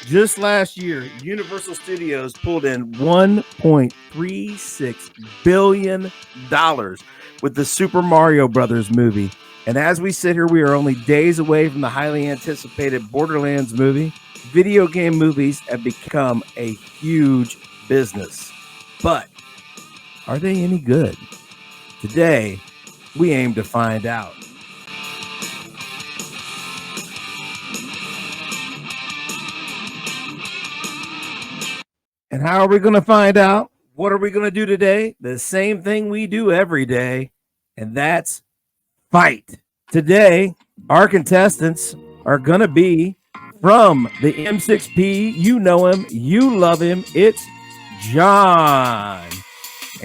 Just last year, Universal Studios pulled in $1.36 billion with the Super Mario Brothers movie. And as we sit here, we are only days away from the highly anticipated Borderlands movie. Video game movies have become a huge business. But are they any good? Today, we aim to find out. And how are we going to find out? What are we going to do today? The same thing we do every day, and that's fight. Today, our contestants are going to be from the M6P. You know him, you love him. It's John.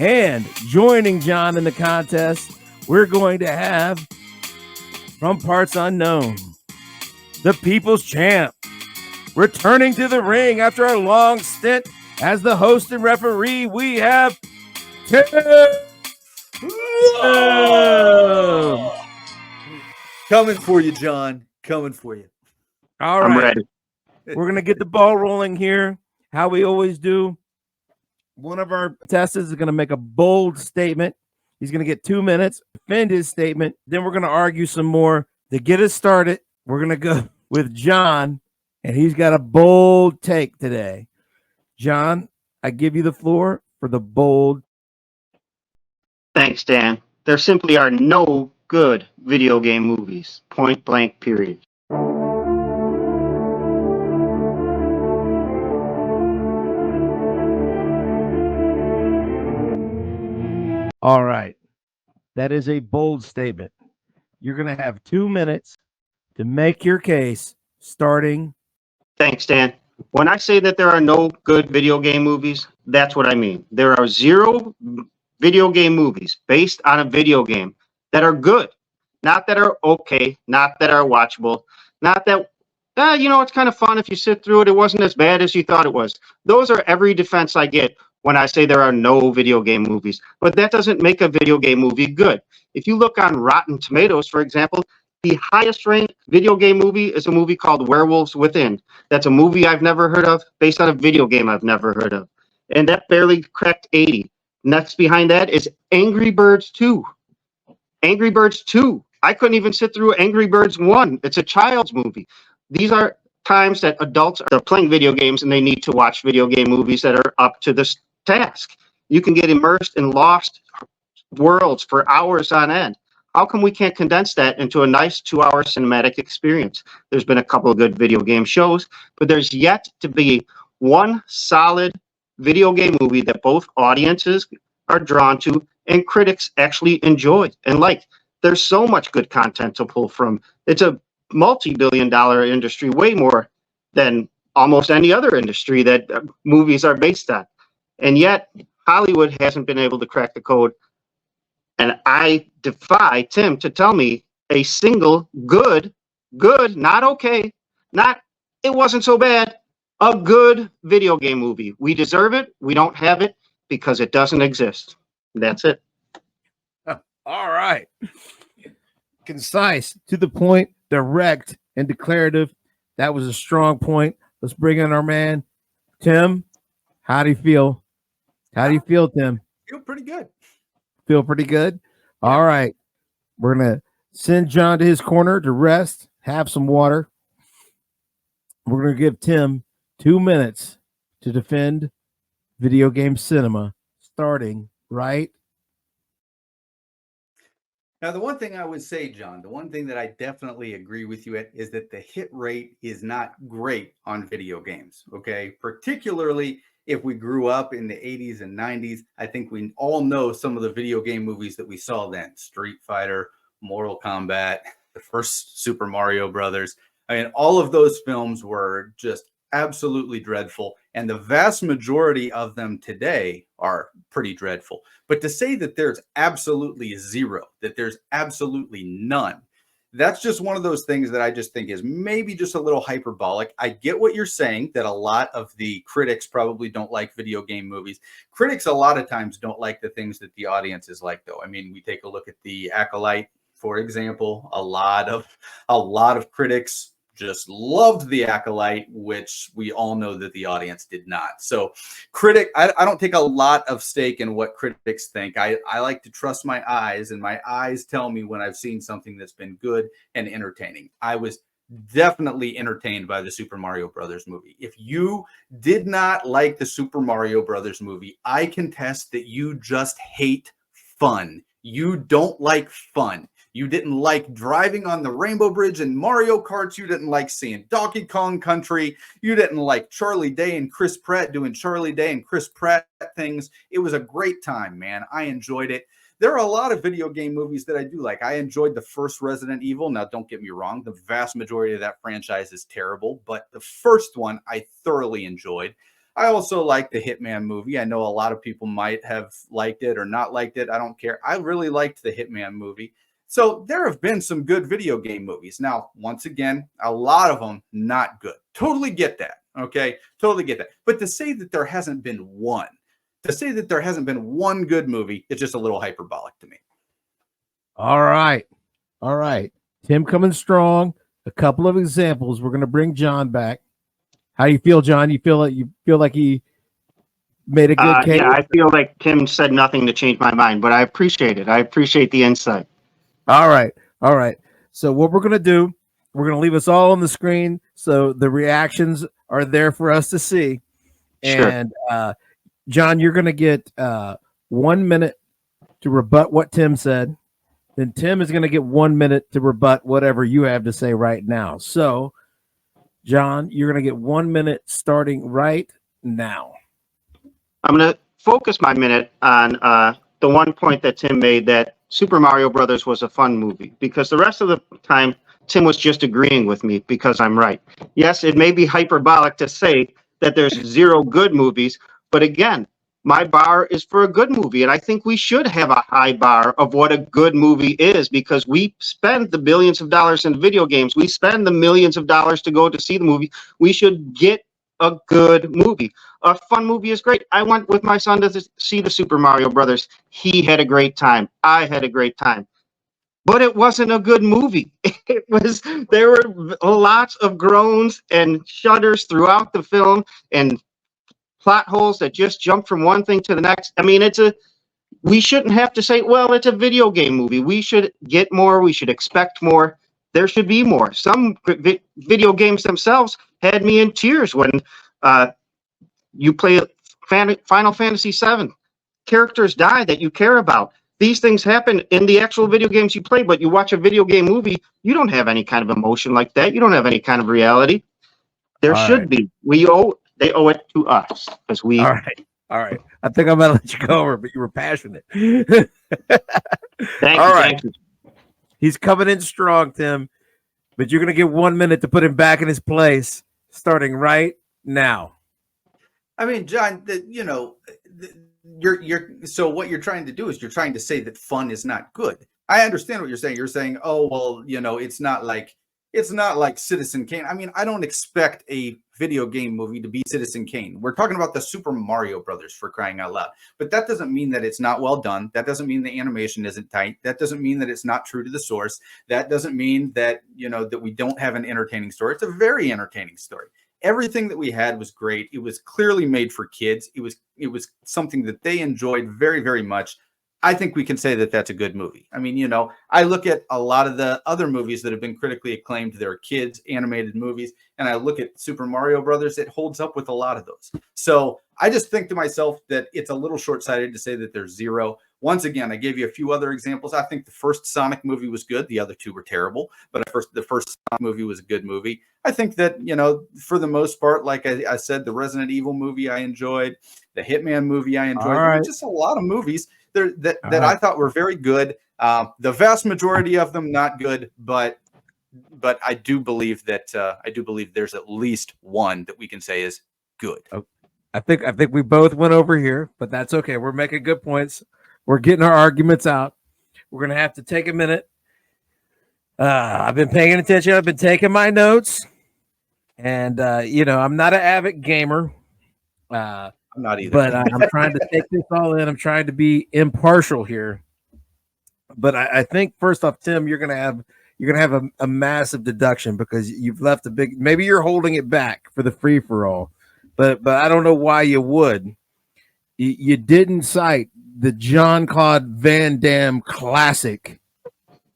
And joining John in the contest, we're going to have from parts unknown, the People's Champ, returning to the ring after a long stint as the host and referee. We have Tim. Coming for you, John. Coming for you. All right. I'm ready. We're going to get the ball rolling here, how we always do. One of our contestants is going to make a bold statement. He's going to get 2 minutes, defend his statement. Then we're going to argue some more. To get us started, we're going to go with John, and he's got a bold take today. John, I give you the floor for the bold. Thanks, Dan. There simply are no good video game movies. Point blank, period. All right. That is a bold statement. You're going to have 2 minutes to make your case, starting. Thanks, Dan. When I say that there are no good video game movies, that's what I mean. There are zero video game movies based on a video game that are good, not that are okay, not that are watchable, not that, it's kind of fun if you sit through it. It wasn't as bad as you thought it was. Those are every defense I get when I say there are no video game movies. But that doesn't make a video game movie good. If you look on Rotten Tomatoes, for example, the highest ranked video game movie is a movie called Werewolves Within. That's a movie I've never heard of, based on a video game I've never heard of. And that barely cracked 80. Next behind that is Angry Birds 2. Angry Birds 2. I couldn't even sit through Angry Birds 1. It's a child's movie. These are times that adults are playing video games and they need to watch video game movies that are up to this task. You can get immersed in lost worlds for hours on end. How come we can't condense that into a nice 2-hour cinematic experience? There's been a couple of good video game shows, but there's yet to be one solid video game movie that both audiences are drawn to and critics actually enjoy and like. There's so much good content to pull from. It's a multi-billion-dollar industry, way more than almost any other industry that movies are based on. And yet, Hollywood hasn't been able to crack the code. And I defy Tim to tell me a single good, not okay, not it wasn't so bad, a good video game movie. We deserve it. We don't have it because it doesn't exist. That's it. All right. Concise, to the point, direct, and declarative. That was a strong point. Let's bring in our man, Tim. How do you feel? How do you feel, Tim? Feel pretty good. Feel pretty good? All right. We're going to send John to his corner to rest, have some water. We're going to give Tim 2 minutes to defend video game cinema, starting right. Now, the one thing I would say, John, the one thing that I definitely agree with you at is that the hit rate is not great on video games, okay? Particularly if we grew up in the 80s and 90s. I think we all know some of the video game movies that we saw then. Street Fighter, Mortal Kombat, the first Super Mario Brothers. I mean, all of those films were just absolutely dreadful. And the vast majority of them today are pretty dreadful. But to say that there's absolutely zero, that there's absolutely none, that's just one of those things that I just think is maybe just a little hyperbolic. I get what you're saying, that a lot of the critics probably don't like video game movies. Critics a lot of times don't like the things that the audiences like, though. I mean, we take a look at the Acolyte, for example. A lot of critics just loved The Acolyte, which we all know that the audience did not. So I don't take a lot of stake in what critics think. I like to trust my eyes, and my eyes tell me when I've seen something that's been good and entertaining. I was definitely entertained by the Super Mario Brothers movie. If you did not like the Super Mario Brothers movie, I contest that you just hate fun. You don't like fun. You didn't like driving on the Rainbow Bridge and Mario Karts. You didn't like seeing Donkey Kong Country. You didn't like Charlie Day and Chris Pratt doing Charlie Day and Chris Pratt things. It was a great time, man. I enjoyed it. There are a lot of video game movies that I do like. I enjoyed the first Resident Evil. Now, don't get me wrong. The vast majority of that franchise is terrible, but the first one I thoroughly enjoyed. I also like the Hitman movie. I know a lot of people might have liked it or not liked it. I don't care. I really liked the Hitman movie. So there have been some good video game movies. Now, once again, a lot of them not good. Totally get that. Okay. Totally get that. But to say that there hasn't been one good movie, it's just a little hyperbolic to me. All right. All right. Tim coming strong. A couple of examples. We're going to bring John back. How you feel, John? You feel like he made a good case? Yeah, I feel like Tim said nothing to change my mind, but I appreciate it. I appreciate the insight. All right. All right. So what we're going to do, we're going to leave us all on the screen so the reactions are there for us to see. Sure. And John, you're going to get 1 minute to rebut what Tim said. Then Tim is going to get 1 minute to rebut whatever you have to say right now. So, John, you're going to get 1 minute starting right now. I'm going to focus my minute on the one point that Tim made, that Super Mario Brothers was a fun movie, because the rest of the time Tim was just agreeing with me because I'm right. Yes, it may be hyperbolic to say that there's zero good movies, but again, my bar is for a good movie, and I think we should have a high bar of what a good movie is, because we spend the billions of dollars in video games. We spend the millions of dollars to go to see the movie. We should get a good movie. A fun movie is great. I went with my son to see the Super Mario Brothers. He had a great time. I had a great time. But it wasn't a good movie. There were lots of groans and shudders throughout the film, and plot holes that just jump from one thing to the next. I mean, we shouldn't have to say, well, it's a video game movie. We should get more. We should expect more. There should be more. Some video games themselves had me in tears when you play Final Fantasy VII. Characters die that you care about. These things happen in the actual video games you play, but you watch a video game movie, you don't have any kind of emotion like that. You don't have any kind of reality. There should be. They owe it to us, because we. All right. I think I'm gonna let you go over, but you were passionate. Thank you. He's coming in strong, Tim, but you're gonna get 1 minute to put him back in his place, starting right now. I mean, John, so what you're trying to do is you're trying to say that fun is not good. I understand what you're saying. You're saying, oh, well, it's not like Citizen Kane. I mean, I don't expect a video game movie to be Citizen Kane. We're talking about the Super Mario Brothers, for crying out loud. But that doesn't mean that it's not well done. That doesn't mean the animation isn't tight. That doesn't mean that it's not true to the source. That doesn't mean that, that we don't have an entertaining story. It's a very entertaining story. Everything that we had was great. It was clearly made for kids. It was something that they enjoyed very, very much. I think we can say that that's a good movie. I mean, I look at a lot of the other movies that have been critically acclaimed. They're kids animated movies. And I look at Super Mario Brothers. It holds up with a lot of those. So I just think to myself that it's a little short-sighted to say that there's zero. Once again, I gave you a few other examples. I think the first Sonic movie was good. The other two were terrible. But the first Sonic movie was a good movie. I think that, for the most part, like I said, the Resident Evil movie I enjoyed. The Hitman movie I enjoyed. There were just a lot of movies that I thought were very good. The vast majority of them not good, but I do believe that there's at least one that we can say is good. Okay. I think we both went over here, but that's okay. We're making good points. We're getting our arguments out. We're gonna have to take a minute. I've been paying attention. I've been taking my notes, and I'm not an avid gamer. I'm not either. But I'm trying to take this all in. I'm trying to be impartial here. But I think first off, Tim, you're gonna have you're gonna have a massive deduction because you've left a big. Maybe you're holding it back for the free for all, but I don't know why you would. You didn't cite the Jean-Claude Van Damme classic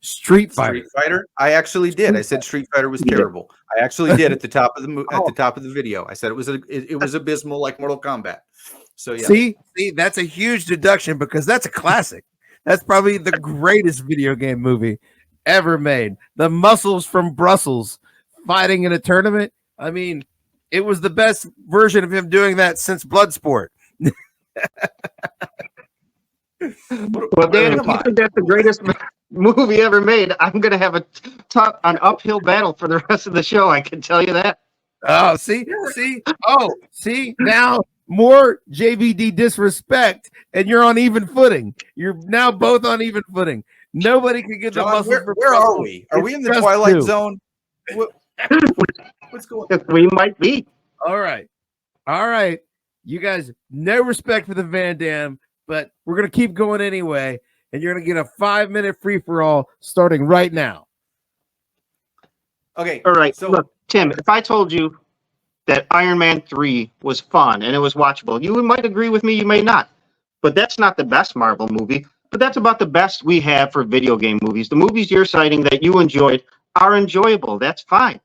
Street Fighter. Street Fighter. I actually did. I said Street Fighter was terrible. I actually did at the top of the video. I said it was abysmal, like Mortal Kombat. So yeah. See, that's a huge deduction because that's a classic. That's probably the greatest video game movie ever made. The muscles from Brussels fighting in a tournament. I mean, it was the best version of him doing that since Bloodsport. Well, Dan, if you think that's the greatest movie ever made, I'm going to have an uphill battle for the rest of the show. I can tell you that. Oh, see, now more JVD disrespect, and you're on even footing. You're now both on even footing. Nobody can get the John, muscles. where are we? Are we in the Twilight Zone? What's going on? We might be. All right. You guys, no respect for the Van Damme, but we're going to keep going anyway, and you're going to get a 5-minute free-for-all starting right now. Okay. All right. So, look, Tim, if I told you that Iron Man 3 was fun and it was watchable, you might agree with me, you may not. But that's not the best Marvel movie, but that's about the best we have for video game movies. The movies you're citing that you enjoyed are enjoyable. That's fine.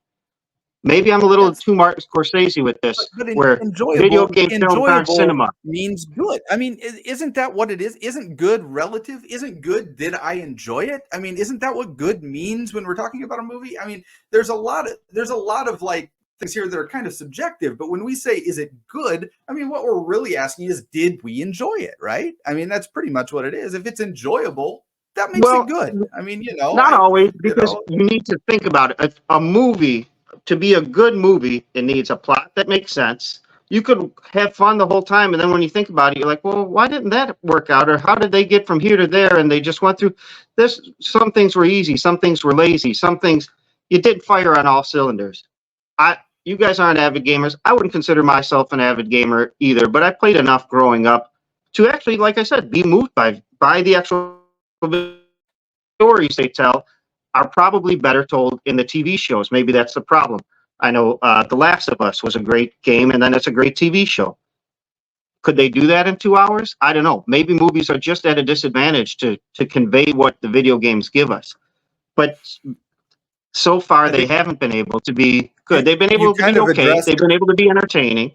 Maybe I'm a little too Martin Scorsese with this, where video game films aren't cinema. Means good. I mean, isn't that what it is? Isn't good relative? Isn't good, did I enjoy it? I mean, isn't that what good means when we're talking about a movie? I mean, there's a lot of like things here that are kind of subjective, but when we say, is it good? I mean, what we're really asking is, did we enjoy it, right? I mean, that's pretty much what it is. If it's enjoyable, that makes it good. I mean, not always, because you need to think about it. A movie, to be a good movie, it needs a plot that makes sense. You could have fun the whole time, and then when you think about it, you're like, well, why didn't that work out? Or how did they get from here to there? And they just went through this. Some things were easy, some things were lazy, some things you did fire on all cylinders. You guys aren't avid gamers. I wouldn't consider myself an avid gamer either, but I played enough growing up to actually, like I said, be moved by the actual stories they tell. Are probably better told in the TV shows. Maybe that's the problem. I know The Last of Us was a great game, and then it's a great TV show. Could they do that in 2 hours? I don't know. Maybe movies are just at a disadvantage to convey what the video games give us. But so far, they haven't been able to be good. They've been able to be okay. They've been able to be entertaining.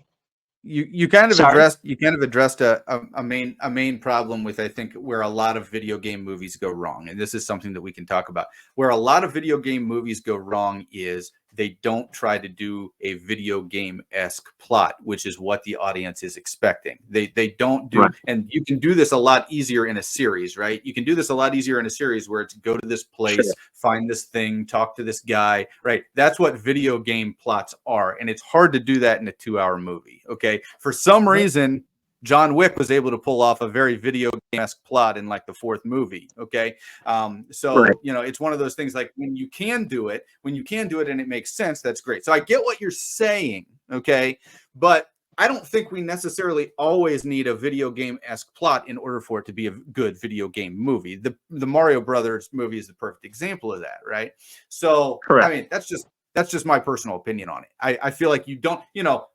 You kind of addressed a main problem with, I think, where a lot of video game movies go wrong, and this is something that we can talk about. Where a lot of video game movies go wrong is they don't try to do a video game-esque plot, which is what the audience is expecting. They don't do, and you can do this a lot easier in a series, right? You can do this a lot easier in a series where it's go to this place, find this thing, talk to this guy, right? That's what video game plots are, and it's hard to do that in a 2-hour movie, okay? For some reason, John Wick was able to pull off a very video game-esque plot in like the 4th movie. Okay. It's one of those things like when you can do it and it makes sense, that's great. So I get what you're saying. Okay. But I don't think we necessarily always need a video game-esque plot in order for it to be a good video game movie. The Mario Brothers movie is the perfect example of that. Right. So, I mean, that's just my personal opinion on it. I feel like you don't,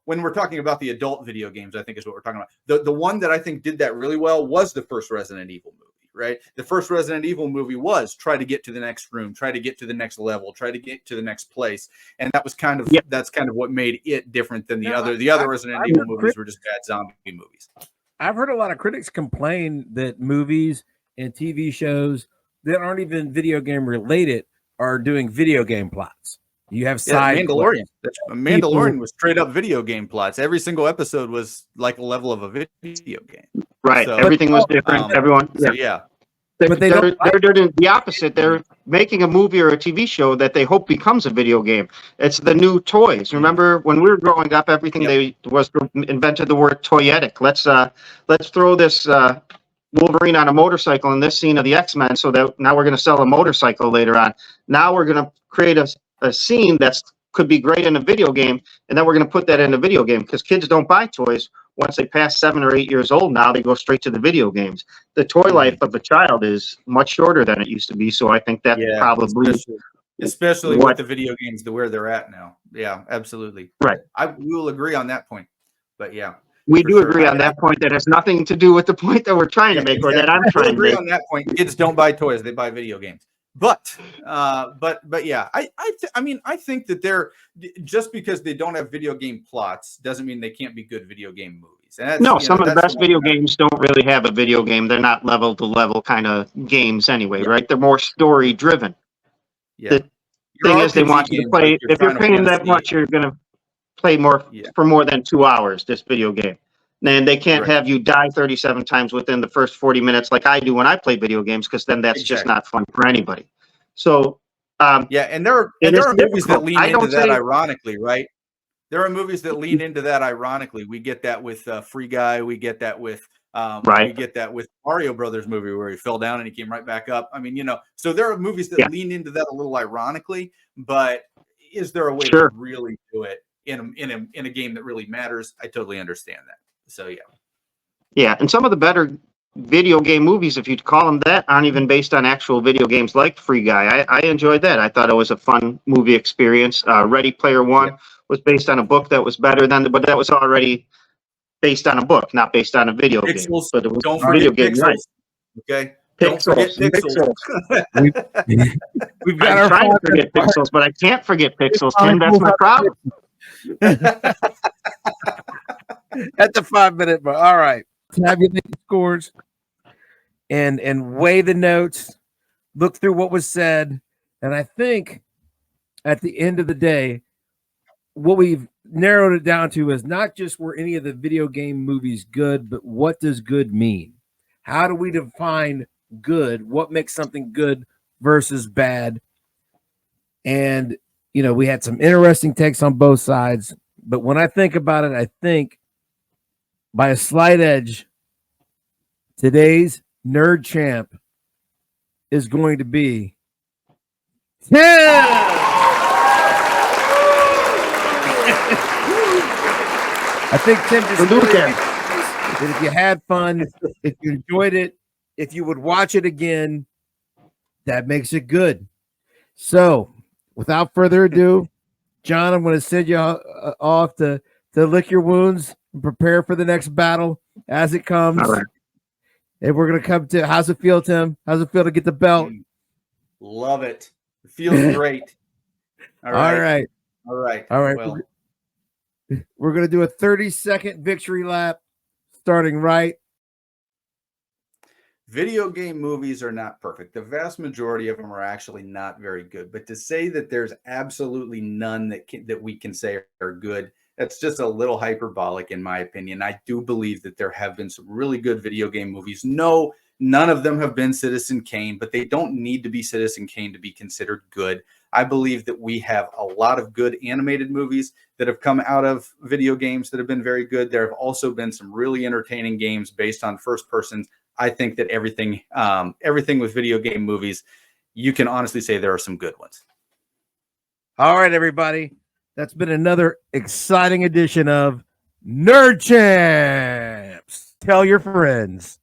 when we're talking about the adult video games, I think is what we're talking about. The one that I think did that really well was the first Resident Evil movie, right? The first Resident Evil movie was try to get to the next room, try to get to the next level, try to get to the next place. And that was kind of, that's kind of what made it different than the other Resident Evil movies were just bad zombie movies. I've heard a lot of critics complain that movies and TV shows that aren't even video game related are doing video game plots. You have Mandalorian. Mandalorian was straight up video game plots. Every single episode was like a level of a video game. Right. So, everything was different. Everyone. But they're doing the opposite. They're making a movie or a TV show that they hope becomes a video game. It's the new toys. Remember when we were growing up, everything they was invented the word toyetic. Let's throw this Wolverine on a motorcycle in this scene of the X-Men, so that now we're going to sell a motorcycle later on. Now we're going to create a scene that could be great in a video game, and then we're going to put that in a video game because kids don't buy toys once they pass 7 or 8 years old. Now they go straight to the video games. The toy life of a child is much shorter than it used to be, so I think that probably especially What- with the video games to where they're at now. Yeah, absolutely. Right. I will agree on that point. But yeah, We for do sure. agree on that point. That has nothing to do with the point that we're trying to make, or that I'm We'll trying to agree make. on that point. Kids don't buy toys; they buy video games. But yeah, I mean, I think that they're just because they don't have video game plots doesn't mean they can't be good video game movies. And that's, No, you some know, of the that's best video games don't really have a video game. They're not level to level kind of games anyway, Yeah. right? They're more story driven. Yeah. The thing is, they want you to play. If you're paying that much, you're going to play more for more than 2 hours. This video game, and they can't have you die 37 times within the first 40 minutes like I do when I play video games, because then that's just not fun for anybody. So yeah, and there are movies that lean into that ironically, right? There are movies that lean into that ironically. We get that with Free Guy. We get that with we get that with Mario Brothers movie where he fell down and he came right back up. I mean, you know, so there are movies that lean into that a little ironically. But is there a way to really do it in a game that really matters? I totally understand that. So yeah. Yeah, and some of the better video game movies, if you'd call them that, aren't even based on actual video games, like Free Guy. I enjoyed that. I thought it was a fun movie experience. Ready Player One was based on a book that was better than, but that was already based on a book, not based on a video game. But it was don't forget pixels. Right. Okay. Don't forget pixels. We've got. I'm trying to forget pixels, but I can't forget pixels, Tim. That's my problem. At the 5-minute mark. All right. Tabulate the scores and weigh the notes, look through what was said. And I think at the end of the day, what we've narrowed it down to is not just were any of the video game movies good, but what does good mean? How do we define good? What makes something good versus bad? And, you know, we had some interesting takes on both sides. But when I think about it, I think by a slight edge, today's nerd champ is going to be Tim. I think Tim just really that if you had fun, if you enjoyed it, if you would watch it again, that makes it good. So, without further ado, John, I'm going to send you off to lick your wounds and prepare for the next battle as it comes. All right. And we're going to come to, how's it feel, Tim? How's it feel to get the belt? Love it. It feels great. All right. Well, we're going to do a 30-second victory lap starting right. Video game movies are not perfect. The vast majority of them are actually not very good. But to say that there's absolutely none that we can say are good, that's just a little hyperbolic in my opinion. I do believe that there have been some really good video game movies. No, none of them have been Citizen Kane, but they don't need to be Citizen Kane to be considered good. I believe that we have a lot of good animated movies that have come out of video games that have been very good. There have also been some really entertaining games based on first persons. I think that everything with video game movies, you can honestly say there are some good ones. All right, everybody. That's been another exciting edition of Nerd Champs. Tell your friends.